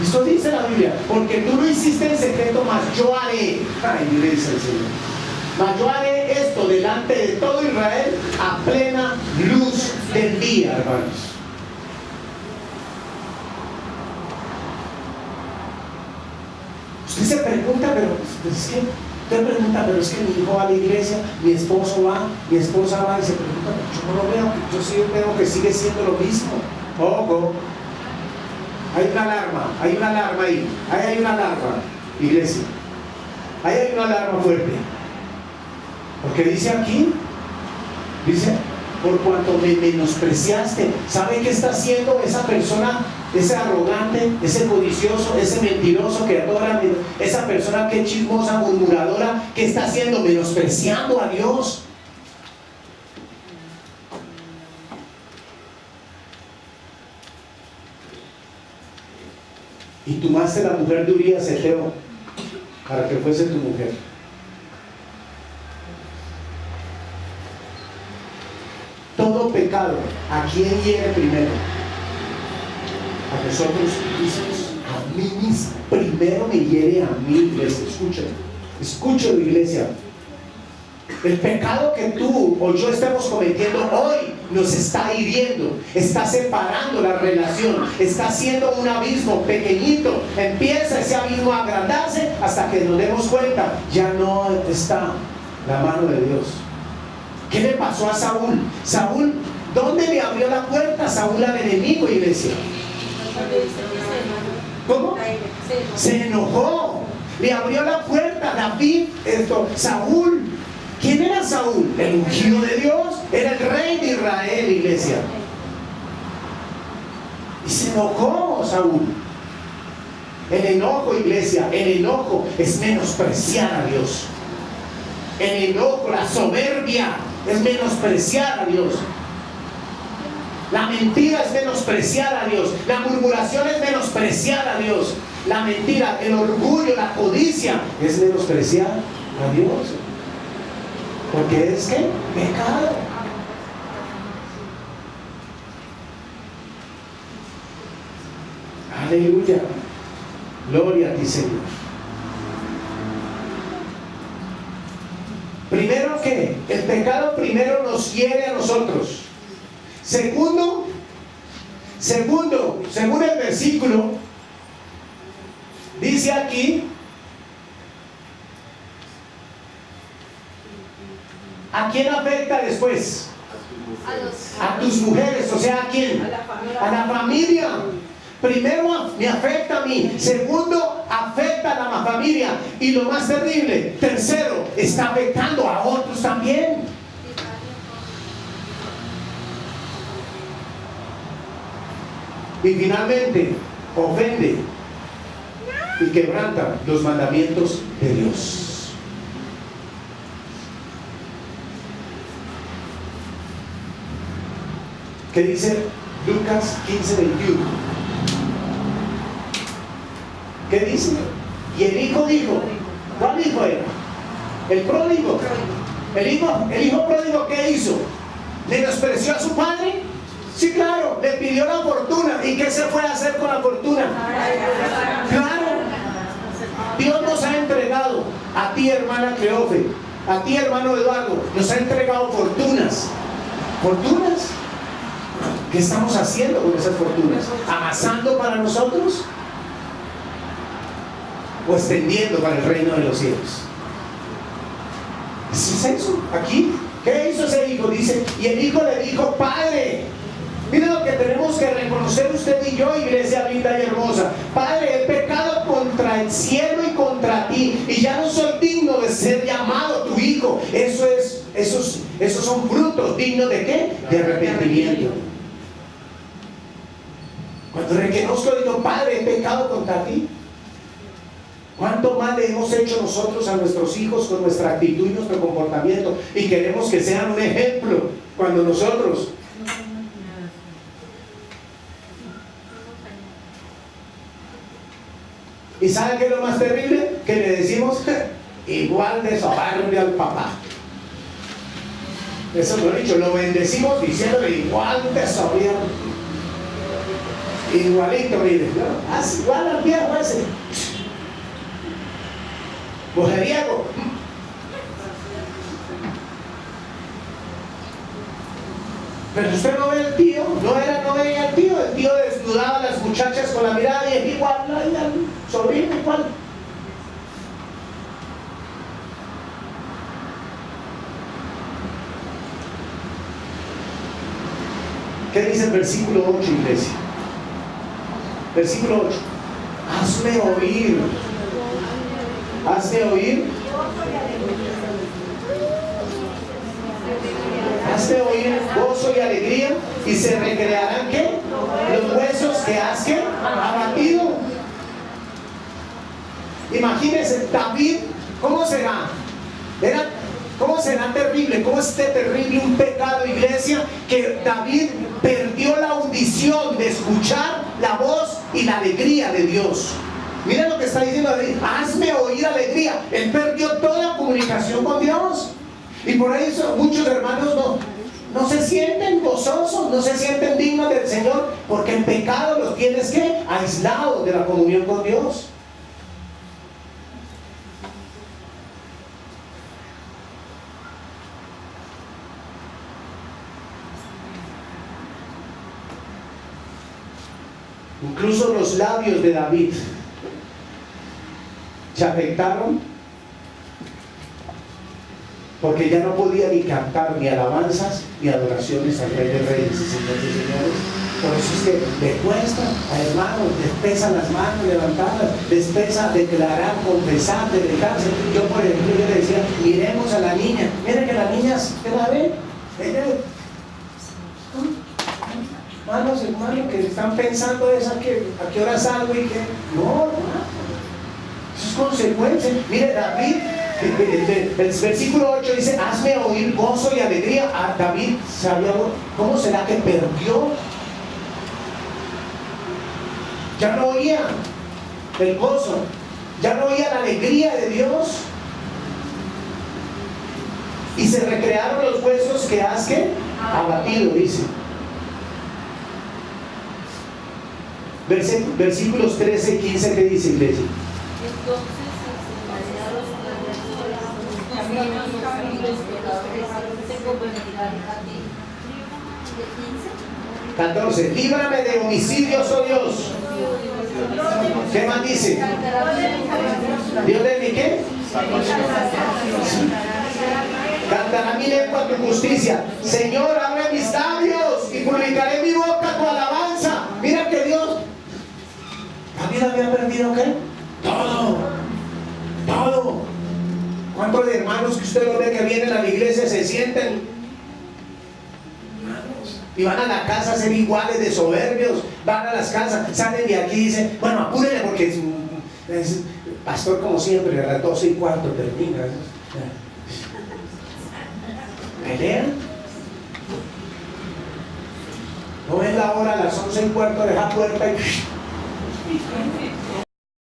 Esto dice la Biblia, porque tú lo hiciste en secreto, mas yo haré. Ay, dice el Señor. Mas yo haré esto delante de todo Israel a plena luz del día, hermanos. Usted se pregunta, pero es que pero es que mi hijo va a la iglesia, mi esposo va, mi esposa va, y se pregunta, yo no lo veo, yo sí veo que sigue siendo lo mismo. Ojo, hay una alarma ahí, ahí hay una alarma, iglesia, ahí hay una alarma fuerte. Porque dice aquí, dice, por cuanto me menospreciaste. ¿Sabe qué está haciendo esa persona? Ese arrogante, ese codicioso, ese mentiroso que adora, esa persona que es chismosa, murmuradora, ¿qué está haciendo? Menospreciando a Dios. Y tomaste la mujer de Urías heteo para que fuese tu mujer. Todo pecado, ¿a quién hiere primero? A nosotros mismos, a mí mismo. Primero me hiere a mí, iglesia. Escúchalo, iglesia. El pecado que tú o yo estemos cometiendo hoy nos está hiriendo, está separando la relación, está haciendo un abismo pequeñito. Empieza ese abismo a agrandarse hasta que nos demos cuenta, ya no está la mano de Dios. ¿Qué le pasó a Saúl? Saúl, ¿dónde le abrió la puerta Saúl al enemigo, iglesia? ¿Cómo? Se enojó, le abrió la puerta. David, Saúl, ¿quién era Saúl? El ungido de Dios, era el rey de Israel, iglesia. Y se enojó Saúl. El enojo, iglesia, el enojo es menospreciar a Dios. El enojo, la soberbia es menospreciar a Dios. La mentira es menospreciar a Dios. La murmuración es menospreciar a Dios. La mentira, el orgullo, la codicia es menospreciar a Dios. Porque es que pecado. Aleluya. Gloria a ti, Señor. Primero que el pecado primero nos hiere a nosotros. Segundo, según el versículo, dice aquí, ¿a quién afecta después? A tus mujeres, o sea, ¿a quién? A la familia. Primero me afecta a mí. Segundo, afecta a la familia. Y lo más terrible, tercero, está afectando a otros también. Y finalmente, ofende y quebranta los mandamientos de Dios. ¿Qué dice Lucas 15:21? ¿Qué dice? Y el hijo dijo, ¿cuál hijo era? El pródigo. El hijo pródigo, ¿qué hizo? ¿Menospreció a su padre? Sí, claro, le pidió la fortuna. ¿Y qué se fue a hacer con la fortuna? Claro, Dios nos ha entregado, a ti hermana Cleofe, a ti hermano Eduardo, nos ha entregado fortunas. ¿Fortunas? ¿Qué estamos haciendo con esas fortunas? ¿Amasando para nosotros? ¿O extendiendo para el reino de los cielos? ¿Es eso? Aquí, ¿qué hizo ese hijo? Dice, y el hijo le dijo, Padre, mira lo que tenemos que reconocer usted y yo, iglesia linda y hermosa. Padre, he pecado contra el cielo y contra ti, y ya no soy digno de ser llamado tu hijo. Esos son frutos dignos de ¿qué? De arrepentimiento. Cuando reconozco, digo, Padre, he pecado contra ti. ¿Cuánto mal le hemos hecho nosotros a nuestros hijos con nuestra actitud y nuestro comportamiento? Y queremos que sean un ejemplo cuando nosotros... ¿Y sabe qué es lo más terrible? Que le decimos igual de soberbio al papá. Eso lo he dicho, lo bendecimos diciéndole igual de soberbio. Igualito, mire, ¿no? Haz igual al viejo ese. Mujeriego. Pero usted no ve el tío, no veía el tío desnudaba a las muchachas con la mirada y es igual, sobrino igual. ¿Qué dice el versículo 8, iglesia? Versículo 8. Hazme oír. Hazme oír. Hazme oír gozo y alegría, y se recrearán ¿qué? Los huesos que has ¿qué? Abatido. Imagínense, David, ¿cómo será? ¿Cómo será terrible? ¿Cómo es terrible un pecado, iglesia? Que David perdió la audición de escuchar la voz y la alegría de Dios. Mira lo que está diciendo David, hazme oír alegría. Él perdió toda comunicación con Dios. Y por eso muchos hermanos no se sienten gozosos, no se sienten dignos del Señor, porque el pecado los tienes ¿qué? Aislados de la comunión con Dios. Incluso los labios de David se afectaron porque ya no podía ni cantar ni alabanzas ni adoraciones al Rey de Reyes y Señor de Señores. Por eso es que le cuesta a hermanos, les pesan las manos levantarlas, les pesa declarar, confesar, dedicarse. Yo por ejemplo yo le decía, miremos a la niña, miren que las niñas, ¿qué la ven? Hermanos, que están pensando a qué hora salgo y que no, eso es consecuencia. Mire, David, el versículo 8 dice, hazme oír gozo y alegría. A David sabía, ¿cómo será que perdió? Ya no oía el gozo, ya no oía la alegría de Dios. Y se recrearon los huesos que has ¿qué? Abatido, dice. Versículos 13 y 15, ¿qué dice, iglesia? Entonces enseñaré a los caminos que te convertirán a ti. 14. Líbrame de homicidios, oh Dios. ¿Qué más dice? ¿Dios de mi qué? Cantará mi lengua tu justicia. Señor, abre mis labios y publicaré mi boca tu alabanza. Mira que Dios, David había perdido ¿qué? Todo, todo. ¿Cuántos hermanos que usted lo ve que vienen a la iglesia se sienten y van a la casa a ser iguales de soberbios? Van a las casas, salen de aquí y dicen, bueno, apúrenle porque es pastor como siempre, a las 12:15 termina. ¿Pelean? ¿No ven la hora a las 11:15 de la puerta y